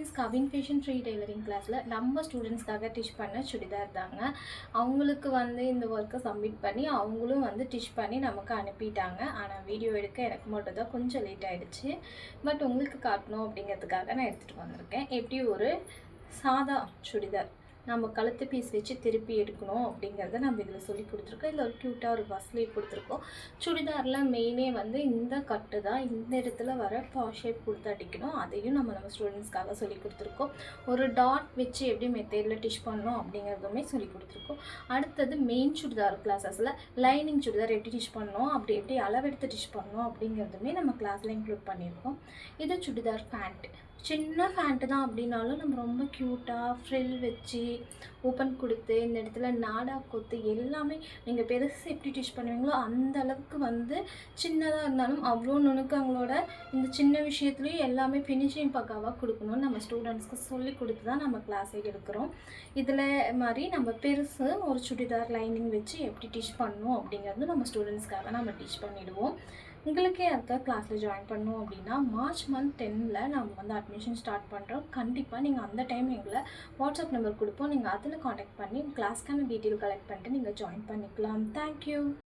Friends, Kavin fashion free tailoring கிளாஸில் நம்ம ஸ்டூடெண்ட்ஸ்க்காக teach பண்ண சுடிதார் தாங்க. அவங்களுக்கு இந்த ஒர்க்கை சப்மிட் பண்ணி அவங்களும் டீச் பண்ணி நமக்கு அனுப்பிட்டாங்க. ஆனால் வீடியோ எடுக்க எனக்கு மட்டும் தான் கொஞ்சம் லேட் ஆகிடுச்சு. பட் உங்களுக்கு காட்டணும் அப்படிங்கிறதுக்காக நான் எடுத்துகிட்டு வந்திருக்கேன். எப்படி ஒரு சாதா சுடிதார் நம்ம கழுத்து பீஸ் வச்சு திருப்பி எடுக்கணும் அப்படிங்கிறத நம்ம இதில் சொல்லி கொடுத்துருக்கோம். இதில் ஒரு க்யூட்டாக ஒரு பஸ்லேயே கொடுத்துருக்கோம். சுடிதாரில் மெயினே இந்த கட்டு தான், இந்த இடத்துல வர ஷேப் கொடுத்து அடிக்கணும். அதையும் நம்ம ஸ்டூடெண்ட்ஸ்க்காக சொல்லி கொடுத்துருக்கோம். ஒரு டாட் வச்சு எப்படி மெத்தேடில் டிஷ் பண்ணணும் அப்படிங்கிறதுமே சொல்லி கொடுத்துருக்கோம். அடுத்தது மெயின் சுடிதார் கிளாஸஸில் லைனிங் சுடிதார் எப்படி டிஷ் பண்ணணும், அப்படி எப்படி அளவெடுத்து டிஷ் பண்ணணும் அப்படிங்கிறதுமே நம்ம கிளாஸில் இன்க்ளூட் பண்ணியிருக்கோம். இது சுடிதார் பேண்ட்டு, சின்ன பேண்ட்டு தான் அப்படின்னாலும் நம்ம ரொம்ப க்யூட்டாக ஃப்ரில் வச்சு ஓப்பன் கொடுத்து இந்த இடத்துல நாடா கொத்து எல்லாமே நீங்கள் பெருசு எப்படி டிஷ் பண்ணுவீங்களோ அந்த அளவுக்கு சின்னதாக இருந்தாலும் அவ்வளோ நுணுக்கங்களோட இந்த சின்ன விஷயத்துலையும் எல்லாமே ஃபினிஷிங் பக்காவாக கொடுக்கணும்னு நம்ம ஸ்டூடெண்ட்ஸ்க்கு சொல்லி கொடுத்து தான் நம்ம கிளாஸே எடுக்கிறோம். இதில் மாதிரி நம்ம பெருசு ஒரு சுடிதார் லைனிங் வச்சு எப்படி டிஷ் பண்ணணும் அப்படிங்கிறது நம்ம ஸ்டூடெண்ட்ஸ்க்காக நம்ம டீச் பண்ணிவிடுவோம். உங்களுக்கே இருக்க கிளாஸில் ஜாயின் பண்ணணும் அப்படின்னா மார்ச் மந்த் 10ல் நம்ம அட்மிஷன் ஸ்டார்ட் பண்ணுறோம். கண்டிப்பாக நீங்கள் அந்த டைம் எங்களை வாட்ஸ்அப் நம்பர் கொடுப்போம். நீங்கள் அதில் காண்டாக்ட் பண்ணி கிளாஸ்க்கான டீட்டெயில் கலெக்ட் பண்ணிட்டு நீங்கள் ஜாயின் பண்ணிக்கலாம். தேங்க்யூ.